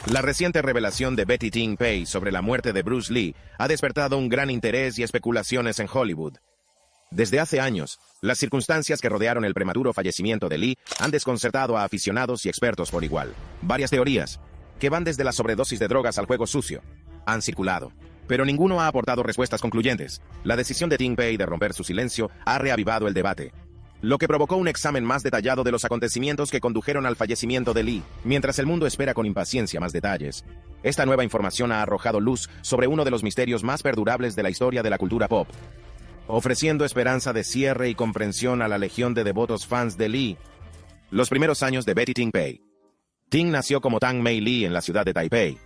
La reciente revelación de Betty Ting Pei sobre la muerte de Bruce Lee ha despertado un gran interés y especulaciones en Hollywood. Desde hace años, las circunstancias que rodearon el prematuro fallecimiento de Lee han desconcertado a aficionados y expertos por igual. Varias teorías, que van desde la sobredosis de drogas al juego sucio, han circulado, pero ninguno ha aportado respuestas concluyentes. La decisión de Ting Pei de romper su silencio ha reavivado el debate, lo que provocó un examen más detallado de los acontecimientos que condujeron al fallecimiento de Lee. Mientras el mundo espera con impaciencia más detalles, esta nueva información ha arrojado luz sobre uno de los misterios más perdurables de la historia de la cultura pop, ofreciendo esperanza de cierre y comprensión a la legión de devotos fans de Lee. Los primeros años de Betty Ting Pei. Ting nació como Tang Mei Lee en la ciudad de Taipei,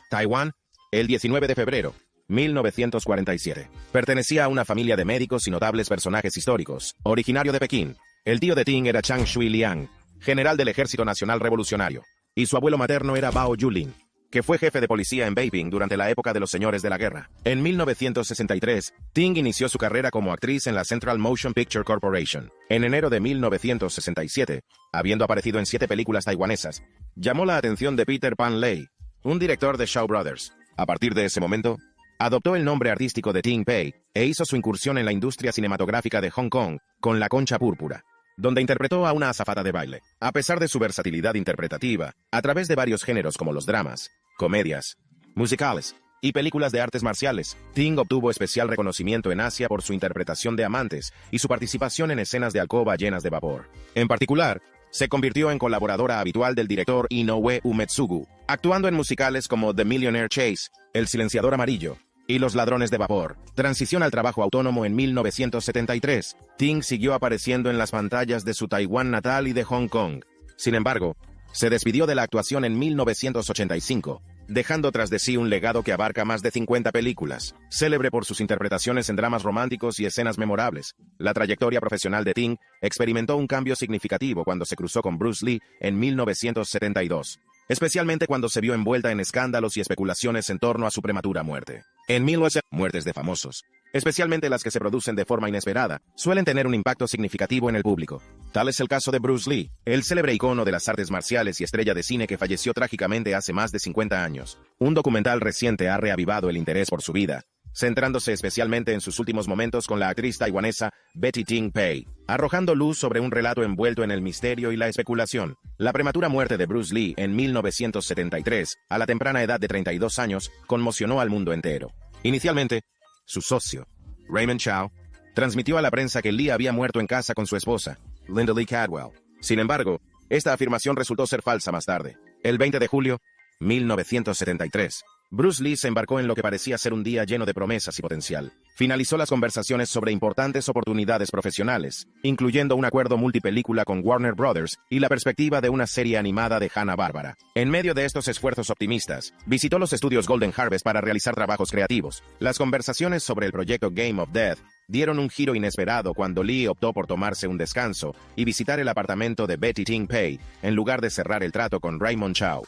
Taiwán, el 19 de febrero, 1947. Pertenecía a una familia de médicos y notables personajes históricos, originario de Pekín. El tío de Ting era Chang Shui Liang, general del Ejército Nacional Revolucionario, y su abuelo materno era Bao Yulin, que fue jefe de policía en Beiping durante la época de los señores de la guerra. En 1963, Ting inició su carrera como actriz en la Central Motion Picture Corporation. En enero de 1967, habiendo aparecido en 7 películas taiwanesas, llamó la atención de Peter Pan Lei, un director de Shaw Brothers. A partir de ese momento, adoptó el nombre artístico de Ting Pei e hizo su incursión en la industria cinematográfica de Hong Kong con La Concha Púrpura, donde interpretó a una azafata de baile. A pesar de su versatilidad interpretativa, a través de varios géneros como los dramas, comedias, musicales y películas de artes marciales, Ting obtuvo especial reconocimiento en Asia por su interpretación de amantes y su participación en escenas de alcoba llenas de vapor. En particular, se convirtió en colaboradora habitual del director Inoue Umetsugu, actuando en musicales como The Millionaire Chase, El Silenciador Amarillo y Los Ladrones de Vapor. Transición al trabajo autónomo en 1973. Ting siguió apareciendo en las pantallas de su Taiwán natal y de Hong Kong. Sin embargo, se despidió de la actuación en 1985, dejando tras de sí un legado que abarca más de 50 películas. Célebre por sus interpretaciones en dramas románticos y escenas memorables, la trayectoria profesional de Ting experimentó un cambio significativo cuando se cruzó con Bruce Lee en 1972. Especialmente cuando se vio envuelta en escándalos y especulaciones en torno a su prematura muerte. En 1900, muertes de famosos, especialmente las que se producen de forma inesperada, suelen tener un impacto significativo en el público. Tal es el caso de Bruce Lee, el célebre icono de las artes marciales y estrella de cine que falleció trágicamente hace más de 50 años. Un documental reciente ha reavivado el interés por su vida, centrándose especialmente en sus últimos momentos con la actriz taiwanesa Betty Ting Pei, arrojando luz sobre un relato envuelto en el misterio y la especulación. La prematura muerte de Bruce Lee en 1973, a la temprana edad de 32 años, conmocionó al mundo entero. Inicialmente, su socio, Raymond Chow, transmitió a la prensa que Lee había muerto en casa con su esposa, Linda Lee Cadwell. Sin embargo, esta afirmación resultó ser falsa más tarde. El 20 de julio, 1973, Bruce Lee se embarcó en lo que parecía ser un día lleno de promesas y potencial. Finalizó las conversaciones sobre importantes oportunidades profesionales, incluyendo un acuerdo multipelícula con Warner Brothers y la perspectiva de una serie animada de Hanna-Barbera. En medio de estos esfuerzos optimistas, visitó los estudios Golden Harvest para realizar trabajos creativos. Las conversaciones sobre el proyecto Game of Death dieron un giro inesperado cuando Lee optó por tomarse un descanso y visitar el apartamento de Betty Ting Pei, en lugar de cerrar el trato con Raymond Chow.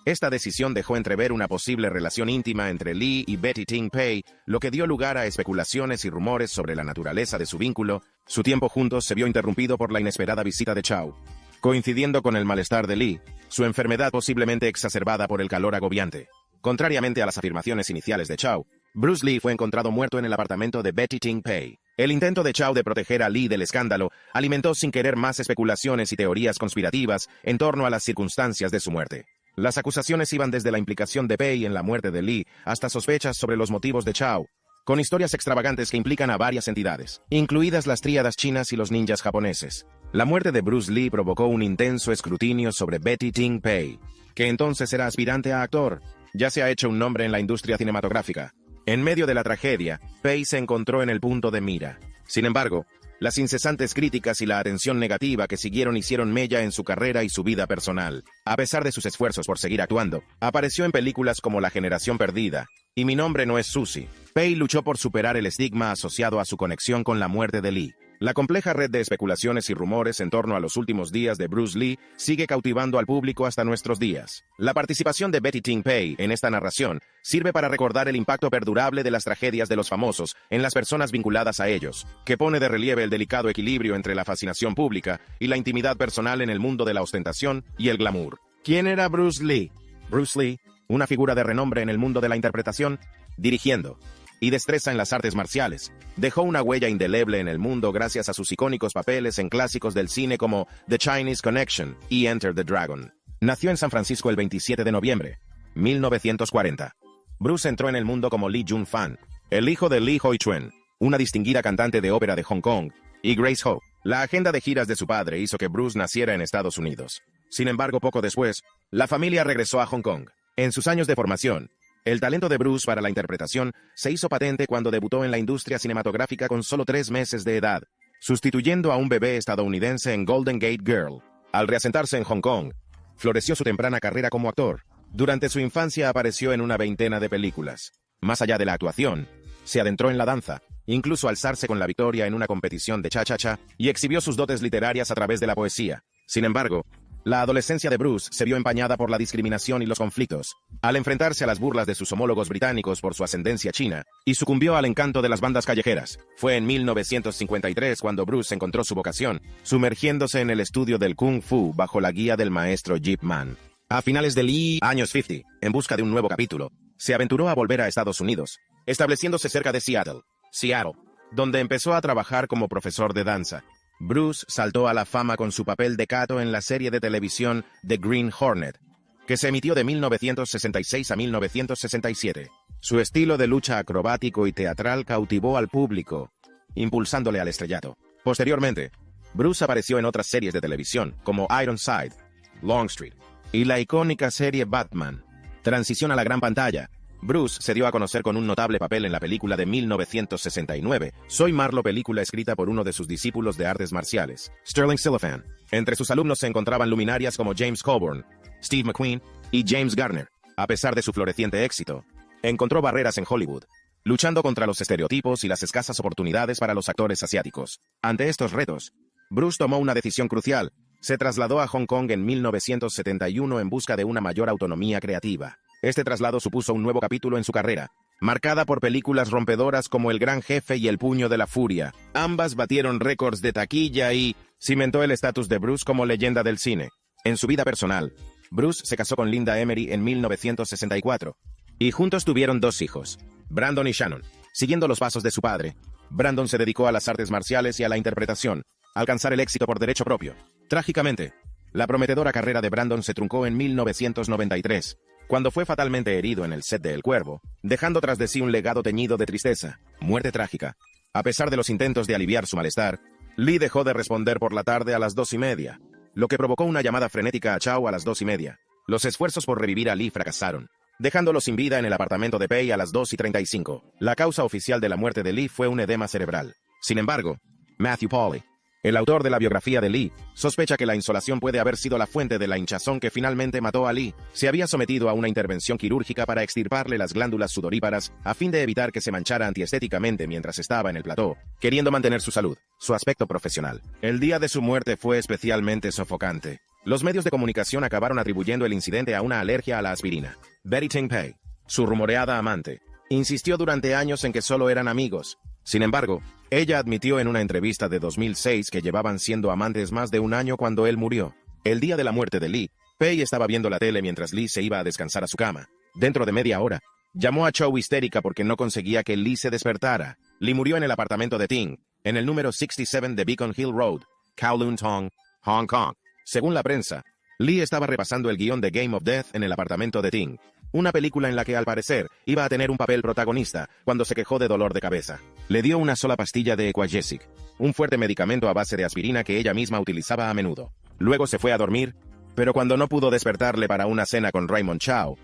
Esta decisión dejó entrever una posible relación íntima entre Lee y Betty Ting Pei, lo que dio lugar a especulaciones y rumores sobre la naturaleza de su vínculo. Su tiempo juntos se vio interrumpido por la inesperada visita de Chow. Coincidiendo con el malestar de Lee, su enfermedad posiblemente exacerbada por el calor agobiante. Contrariamente a las afirmaciones iniciales de Chow, Bruce Lee fue encontrado muerto en el apartamento de Betty Ting Pei. El intento de Chow de proteger a Lee del escándalo alimentó sin querer más especulaciones y teorías conspirativas en torno a las circunstancias de su muerte. Las acusaciones iban desde la implicación de Pei en la muerte de Lee hasta sospechas sobre los motivos de Chow, con historias extravagantes que implican a varias entidades, incluidas las tríadas chinas y los ninjas japoneses. La muerte de Bruce Lee provocó un intenso escrutinio sobre Betty Ting Pei, que entonces era aspirante a actor. Ya se ha hecho un nombre en la industria cinematográfica. En medio de la tragedia, Pei se encontró en el punto de mira. Sin embargo, las incesantes críticas y la atención negativa que siguieron hicieron mella en su carrera y su vida personal. A pesar de sus esfuerzos por seguir actuando, apareció en películas como La Generación Perdida y Mi Nombre No Es Susie. Pei luchó por superar el estigma asociado a su conexión con la muerte de Lee. La compleja red de especulaciones y rumores en torno a los últimos días de Bruce Lee sigue cautivando al público hasta nuestros días. La participación de Betty Ting Pei en esta narración sirve para recordar el impacto perdurable de las tragedias de los famosos en las personas vinculadas a ellos, que pone de relieve el delicado equilibrio entre la fascinación pública y la intimidad personal en el mundo de la ostentación y el glamour. ¿Quién era Bruce Lee? Bruce Lee una figura de renombre en el mundo de la interpretación, dirigiendo y destreza en las artes marciales. Dejó una huella indeleble en el mundo gracias a sus icónicos papeles en clásicos del cine como The Chinese Connection y Enter the Dragon. Nació en San Francisco el 27 de noviembre, 1940. Bruce entró en el mundo como Lee Jun-fan, el hijo de Lee Hoi-chuen, una distinguida cantante de ópera de Hong Kong, y Grace Ho. La agenda de giras de su padre hizo que Bruce naciera en Estados Unidos. Sin embargo, poco después, la familia regresó a Hong Kong. En sus años de formación, el talento de Bruce para la interpretación se hizo patente cuando debutó en la industria cinematográfica con solo 3 meses de edad, sustituyendo a un bebé estadounidense en Golden Gate Girl. Al reasentarse en Hong Kong, floreció su temprana carrera como actor. Durante su infancia apareció en una veintena de películas. Más allá de la actuación, se adentró en la danza, incluso alzarse con la victoria en una competición de cha-cha-cha, y exhibió sus dotes literarias a través de la poesía. Sin embargo, la adolescencia de Bruce se vio empañada por la discriminación y los conflictos, al enfrentarse a las burlas de sus homólogos británicos por su ascendencia china, y sucumbió al encanto de las bandas callejeras. Fue en 1953 cuando Bruce encontró su vocación, sumergiéndose en el estudio del Kung Fu bajo la guía del maestro Ip Man. A finales del años 50, en busca de un nuevo capítulo, se aventuró a volver a Estados Unidos, estableciéndose cerca de Seattle, donde empezó a trabajar como profesor de danza. Bruce saltó a la fama con su papel de Kato en la serie de televisión The Green Hornet, que se emitió de 1966 a 1967. Su estilo de lucha acrobático y teatral cautivó al público, impulsándole al estrellato. Posteriormente, Bruce apareció en otras series de televisión, como Ironside, Longstreet, y la icónica serie Batman. Transición a la gran pantalla. Bruce se dio a conocer con un notable papel en la película de 1969, Soy Marlo, película escrita por uno de sus discípulos de artes marciales, Sterling Silliphant. Entre sus alumnos se encontraban luminarias como James Coburn, Steve McQueen y James Garner. A pesar de su floreciente éxito, encontró barreras en Hollywood, luchando contra los estereotipos y las escasas oportunidades para los actores asiáticos. Ante estos retos, Bruce tomó una decisión crucial. Se trasladó a Hong Kong en 1971 en busca de una mayor autonomía creativa. Este traslado supuso un nuevo capítulo en su carrera, marcada por películas rompedoras como El Gran Jefe y El Puño de la Furia. Ambas batieron récords de taquilla y cimentó el estatus de Bruce como leyenda del cine. En su vida personal, Bruce se casó con Linda Emery en 1964, y juntos tuvieron 2 hijos, Brandon y Shannon. Siguiendo los pasos de su padre, Brandon se dedicó a las artes marciales y a la interpretación, alcanzar el éxito por derecho propio. Trágicamente, la prometedora carrera de Brandon se truncó en 1993, cuando fue fatalmente herido en el set de El Cuervo, dejando tras de sí un legado teñido de tristeza, muerte trágica. A pesar de los intentos de aliviar su malestar, Lee dejó de responder por la tarde a las 2:30, lo que provocó una llamada frenética a Chow a las 2:30. Los esfuerzos por revivir a Lee fracasaron, dejándolo sin vida en el apartamento de Pei a las 2:35. La causa oficial de la muerte de Lee fue un edema cerebral. Sin embargo, Matthew Pauly, el autor de la biografía de Lee, sospecha que la insolación puede haber sido la fuente de la hinchazón que finalmente mató a Lee. Se había sometido a una intervención quirúrgica para extirparle las glándulas sudoríparas a fin de evitar que se manchara antiestéticamente mientras estaba en el plató, queriendo mantener su salud, su aspecto profesional. El día de su muerte fue especialmente sofocante. Los medios de comunicación acabaron atribuyendo el incidente a una alergia a la aspirina. Betty Ting Pei, su rumoreada amante, insistió durante años en que solo eran amigos. Sin embargo, ella admitió en una entrevista de 2006 que llevaban siendo amantes más de un año cuando él murió. El día de la muerte de Lee, Pei estaba viendo la tele mientras Lee se iba a descansar a su cama. Dentro de media hora, llamó a Chow histérica porque no conseguía que Lee se despertara. Lee murió en el apartamento de Ting, en el número 67 de Beacon Hill Road, Kowloon Tong, Hong Kong. Según la prensa, Lee estaba repasando el guión de Game of Death en el apartamento de Ting, una película en la que al parecer iba a tener un papel protagonista, cuando se quejó de dolor de cabeza. Le dio una sola pastilla de Equagesic, un fuerte medicamento a base de aspirina que ella misma utilizaba a menudo. Luego se fue a dormir, pero cuando no pudo despertarle para una cena con Raymond Chow,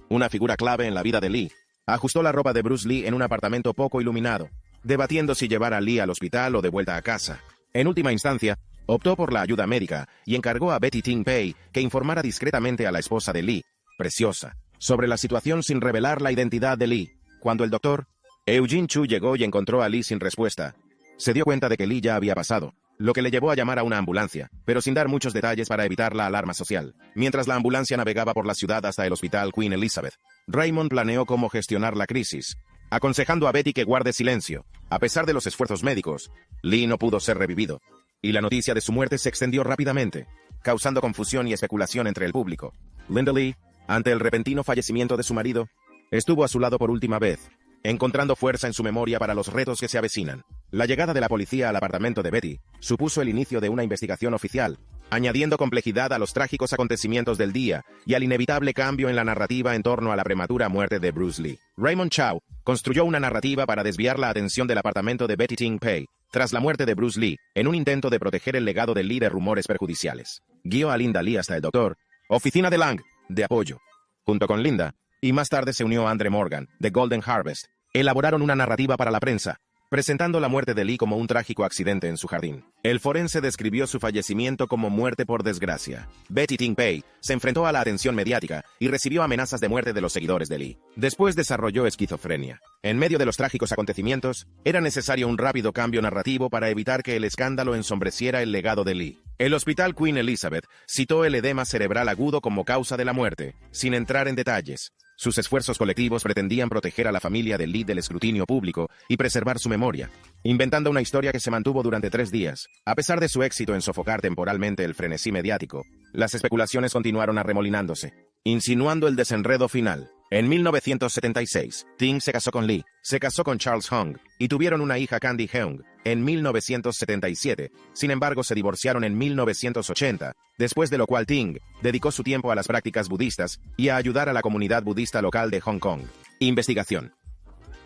una figura clave en la vida de Lee, ajustó la ropa de Bruce Lee en un apartamento poco iluminado, debatiendo si llevar a Lee al hospital o de vuelta a casa. En última instancia, optó por la ayuda médica y encargó a Betty Ting Pei que informara discretamente a la esposa de Lee, Preciosa, sobre la situación sin revelar la identidad de Lee. Cuando el doctor Eugene Chu llegó y encontró a Lee sin respuesta, se dio cuenta de que Lee ya había pasado, lo que le llevó a llamar a una ambulancia, pero sin dar muchos detalles para evitar la alarma social. Mientras la ambulancia navegaba por la ciudad hasta el hospital Queen Elizabeth, Raymond planeó cómo gestionar la crisis, aconsejando a Betty que guarde silencio. A pesar de los esfuerzos médicos, Lee no pudo ser revivido, y la noticia de su muerte se extendió rápidamente, causando confusión y especulación entre el público. Linda Lee, Ante el repentino fallecimiento de su marido, estuvo a su lado por última vez, encontrando fuerza en su memoria para los retos que se avecinan. La llegada de la policía al apartamento de Betty supuso el inicio de una investigación oficial, añadiendo complejidad a los trágicos acontecimientos del día y al inevitable cambio en la narrativa en torno a la prematura muerte de Bruce Lee. Raymond Chow construyó una narrativa para desviar la atención del apartamento de Betty Ting Pei tras la muerte de Bruce Lee, en un intento de proteger el legado de Lee de rumores perjudiciales. Guió a Linda Lee hasta el Dr. Oficina de Lang, de apoyo. Junto con Linda, y más tarde se unió Andre Morgan, de Golden Harvest, elaboraron una narrativa para la prensa, presentando la muerte de Lee como un trágico accidente en su jardín. El forense describió su fallecimiento como muerte por desgracia. Betty Ting Pei se enfrentó a la atención mediática y recibió amenazas de muerte de los seguidores de Lee. Después desarrolló esquizofrenia. En medio de los trágicos acontecimientos, era necesario un rápido cambio narrativo para evitar que el escándalo ensombreciera el legado de Lee. El Hospital Queen Elizabeth citó el edema cerebral agudo como causa de la muerte, sin entrar en detalles. Sus esfuerzos colectivos pretendían proteger a la familia de Lee del escrutinio público y preservar su memoria, inventando una historia que se mantuvo durante 3 días. A pesar de su éxito en sofocar temporalmente el frenesí mediático, las especulaciones continuaron arremolinándose, insinuando el desenredo final. En 1976, Ting se casó con Lee, se casó con Charles Hung, y tuvieron una hija, Candy Heung, en 1977. Sin embargo, se divorciaron en 1980, después de lo cual Ting dedicó su tiempo a las prácticas budistas y a ayudar a la comunidad budista local de Hong Kong. Investigación.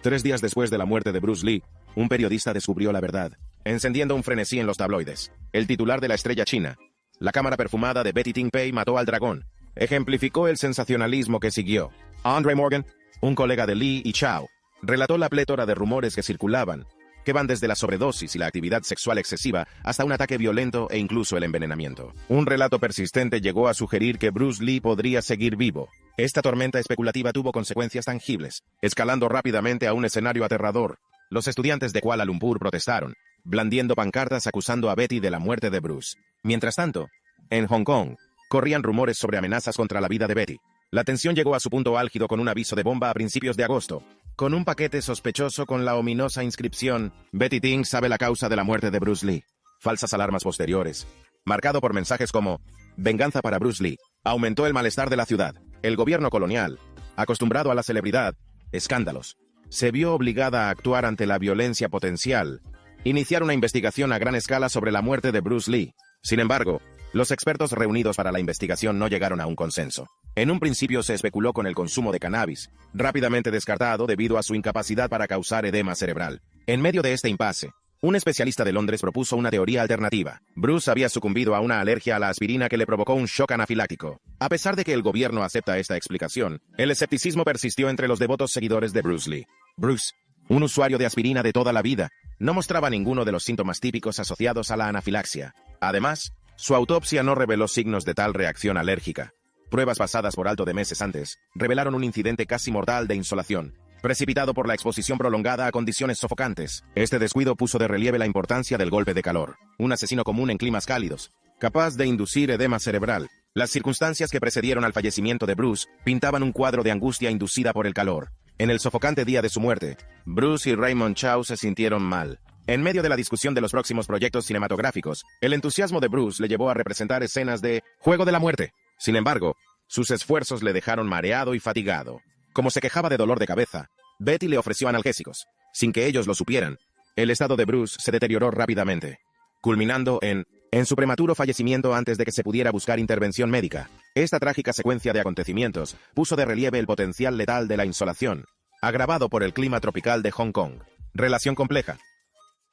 3 días después de la muerte de Bruce Lee, un periodista descubrió la verdad, encendiendo un frenesí en los tabloides. El titular de La Estrella China, la cámara perfumada de Betty Ting Pei mató al dragón, ejemplificó el sensacionalismo que siguió. Andre Morgan, un colega de Lee y Chow, relató la plétora de rumores que circulaban, que van desde la sobredosis y la actividad sexual excesiva hasta un ataque violento e incluso el envenenamiento. Un relato persistente llegó a sugerir que Bruce Lee podría seguir vivo. Esta tormenta especulativa tuvo consecuencias tangibles, escalando rápidamente a un escenario aterrador. Los estudiantes de Kuala Lumpur protestaron, blandiendo pancartas acusando a Betty de la muerte de Bruce. Mientras tanto, en Hong Kong, corrían rumores sobre amenazas contra la vida de Betty. La tensión llegó a su punto álgido con un aviso de bomba a principios de agosto, con un paquete sospechoso con la ominosa inscripción «Betty Ting sabe la causa de la muerte de Bruce Lee». Falsas alarmas posteriores, marcado por mensajes como «Venganza para Bruce Lee», aumentó el malestar de la ciudad. El gobierno colonial, acostumbrado a la celebridad, escándalos, se vio obligada a actuar ante la violencia potencial, iniciar una investigación a gran escala sobre la muerte de Bruce Lee. Sin embargo, los expertos reunidos para la investigación no llegaron a un consenso. En un principio se especuló con el consumo de cannabis, rápidamente descartado debido a su incapacidad para causar edema cerebral. En medio de este impasse, un especialista de Londres propuso una teoría alternativa. Bruce había sucumbido a una alergia a la aspirina que le provocó un shock anafiláctico. A pesar de que el gobierno acepta esta explicación, el escepticismo persistió entre los devotos seguidores de Bruce Lee. Bruce, un usuario de aspirina de toda la vida, no mostraba ninguno de los síntomas típicos asociados a la anafilaxia. Además, su autopsia no reveló signos de tal reacción alérgica. Pruebas pasadas por alto de meses antes revelaron un incidente casi mortal de insolación, precipitado por la exposición prolongada a condiciones sofocantes. Este descuido puso de relieve la importancia del golpe de calor, un asesino común en climas cálidos, capaz de inducir edema cerebral. Las circunstancias que precedieron al fallecimiento de Bruce pintaban un cuadro de angustia inducida por el calor. En el sofocante día de su muerte, Bruce y Raymond Chow se sintieron mal. En medio de la discusión de los próximos proyectos cinematográficos, el entusiasmo de Bruce le llevó a representar escenas de Juego de la Muerte. Sin embargo, sus esfuerzos le dejaron mareado y fatigado. Como se quejaba de dolor de cabeza, Betty le ofreció analgésicos. Sin que ellos lo supieran, el estado de Bruce se deterioró rápidamente, culminando en su prematuro fallecimiento antes de que se pudiera buscar intervención médica. Esta trágica secuencia de acontecimientos puso de relieve el potencial letal de la insolación, agravado por el clima tropical de Hong Kong. Relación compleja.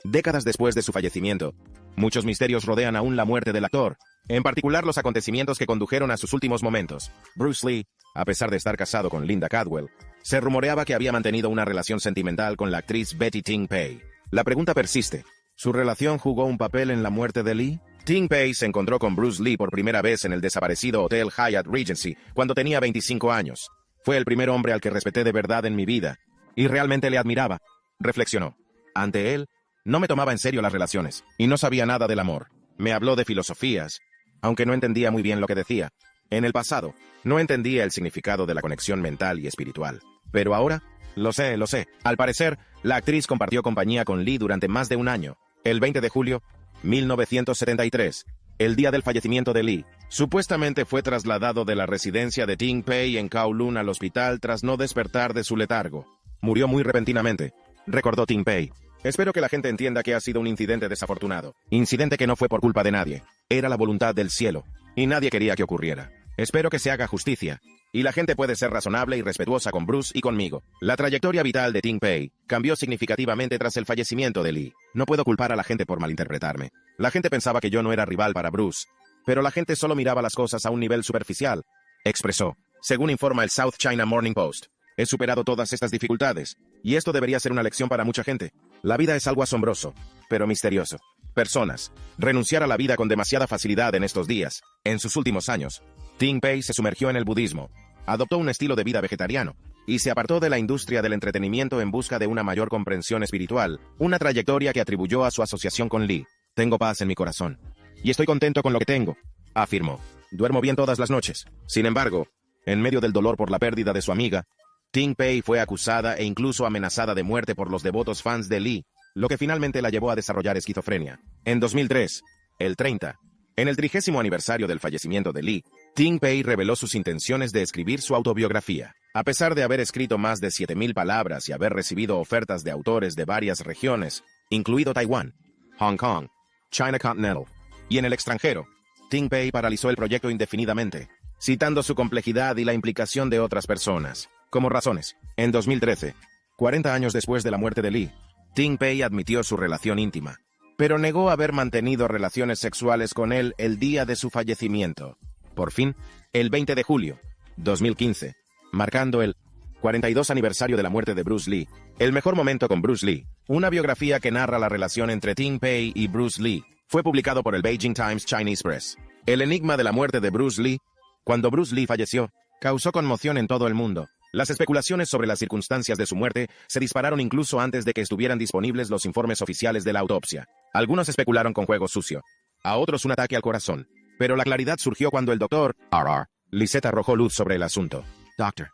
Décadas después de su fallecimiento, muchos misterios rodean aún la muerte del actor, en particular los acontecimientos que condujeron a sus últimos momentos. Bruce Lee, a pesar de estar casado con Linda Cadwell, se rumoreaba que había mantenido una relación sentimental con la actriz Betty Ting Pei. La pregunta persiste. ¿Su relación jugó un papel en la muerte de Lee? Ting Pei se encontró con Bruce Lee por primera vez en el desaparecido Hotel Hyatt Regency cuando tenía 25 años. Fue el primer hombre al que respeté de verdad en mi vida, y realmente le admiraba, reflexionó. Ante él, no me tomaba en serio las relaciones, y no sabía nada del amor. Me habló de filosofías, aunque no entendía muy bien lo que decía. En el pasado, no entendía el significado de la conexión mental y espiritual. Pero ahora, lo sé. Al parecer, la actriz compartió compañía con Lee durante más de un año. El 20 de julio, 1973, el día del fallecimiento de Lee, Supuestamente fue trasladado de la residencia de Ting Pei en Kowloon al hospital tras no despertar de su letargo. Murió muy repentinamente, recordó Ting Pei. Espero que la gente entienda que ha sido un incidente desafortunado. Incidente que no fue por culpa de nadie. Era la voluntad del cielo, y nadie quería que ocurriera. Espero que se haga justicia, y la gente puede ser razonable y respetuosa con Bruce y conmigo. La trayectoria vital de Ting Pei cambió significativamente tras el fallecimiento de Lee. No puedo culpar a la gente por malinterpretarme. La gente pensaba que yo no era rival para Bruce, pero la gente solo miraba las cosas a un nivel superficial, expresó. Según informa el South China Morning Post, he superado todas estas dificultades, y esto debería ser una lección para mucha gente. La vida es algo asombroso, pero misterioso. Personas, renunciar a la vida con demasiada facilidad en estos días. En sus últimos años, Ting Pei se sumergió en el budismo, adoptó un estilo de vida vegetariano, y se apartó de la industria del entretenimiento en busca de una mayor comprensión espiritual, una trayectoria que atribuyó a su asociación con Lee. Tengo paz en mi corazón, y estoy contento con lo que tengo, afirmó. Duermo bien todas las noches. Sin embargo, en medio del dolor por la pérdida de su amiga, Ting Pei fue acusada e incluso amenazada de muerte por los devotos fans de Lee, lo que finalmente la llevó a desarrollar esquizofrenia. En 2003, el 30, en el 30º aniversario del fallecimiento de Lee, Ting Pei reveló sus intenciones de escribir su autobiografía. A pesar de haber escrito más de 7,000 palabras y haber recibido ofertas de autores de varias regiones, incluido Taiwán, Hong Kong, China Continental, y en el extranjero, Ting Pei paralizó el proyecto indefinidamente, citando su complejidad y la implicación de otras personas como razones. En 2013, 40 años después de la muerte de Lee, Ting Pei admitió su relación íntima, pero negó haber mantenido relaciones sexuales con él el día de su fallecimiento. Por fin, el 20 de julio, 2015, marcando el 42 aniversario de la muerte de Bruce Lee, El mejor momento con Bruce Lee, una biografía que narra la relación entre Ting Pei y Bruce Lee, fue publicado por el Beijing Times Chinese Press. El enigma de la muerte de Bruce Lee, cuando Bruce Lee falleció, causó conmoción en todo el mundo. Las especulaciones sobre las circunstancias de su muerte se dispararon incluso antes de que estuvieran disponibles los informes oficiales de la autopsia. Algunos especularon con juego sucio, a otros un ataque al corazón. Pero la claridad surgió cuando el doctor R.R. Lisette arrojó luz sobre el asunto. Doctor.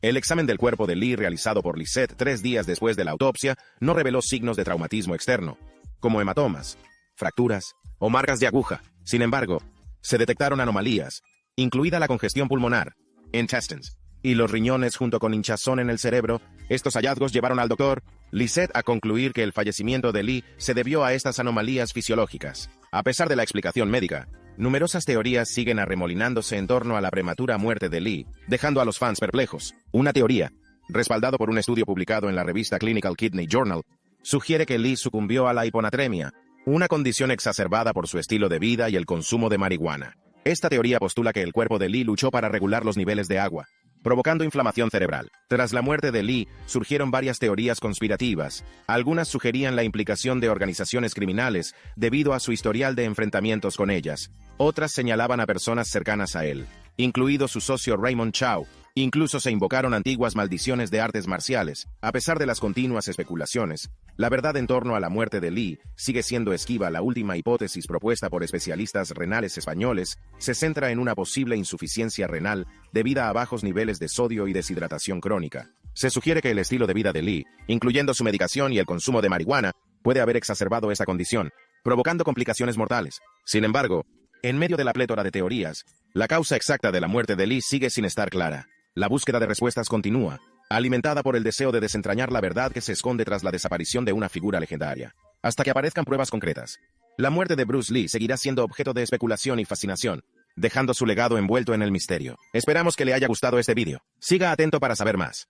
El examen del cuerpo de Lee realizado por Lisette 3 días después de la autopsia no reveló signos de traumatismo externo, como hematomas, fracturas o marcas de aguja. Sin embargo, se detectaron anomalías, incluida la congestión pulmonar, intestines, y los riñones junto con hinchazón en el cerebro. Estos hallazgos llevaron al doctor Lisette a concluir que el fallecimiento de Lee se debió a estas anomalías fisiológicas. A pesar de la explicación médica, numerosas teorías siguen arremolinándose en torno a la prematura muerte de Lee, dejando a los fans perplejos. Una teoría, respaldado por un estudio publicado en la revista Clinical Kidney Journal, sugiere que Lee sucumbió a la hiponatremia, una condición exacerbada por su estilo de vida y el consumo de marihuana. Esta teoría postula que el cuerpo de Lee luchó para regular los niveles de agua, provocando inflamación cerebral. Tras la muerte de Lee, surgieron varias teorías conspirativas. Algunas sugerían la implicación de organizaciones criminales debido a su historial de enfrentamientos con ellas. Otras señalaban a personas cercanas a él, incluido su socio Raymond Chow. Incluso se invocaron antiguas maldiciones de artes marciales. A pesar de las continuas especulaciones, la verdad en torno a la muerte de Lee sigue siendo esquiva. La última hipótesis propuesta por especialistas renales españoles se centra en una posible insuficiencia renal debida a bajos niveles de sodio y deshidratación crónica. Se sugiere que el estilo de vida de Lee, incluyendo su medicación y el consumo de marihuana, puede haber exacerbado esta condición, provocando complicaciones mortales. Sin embargo, en medio de la plétora de teorías, la causa exacta de la muerte de Lee sigue sin estar clara. La búsqueda de respuestas continúa, alimentada por el deseo de desentrañar la verdad que se esconde tras la desaparición de una figura legendaria, hasta que aparezcan pruebas concretas. La muerte de Bruce Lee seguirá siendo objeto de especulación y fascinación, dejando su legado envuelto en el misterio. Esperamos que le haya gustado este vídeo. Siga atento para saber más.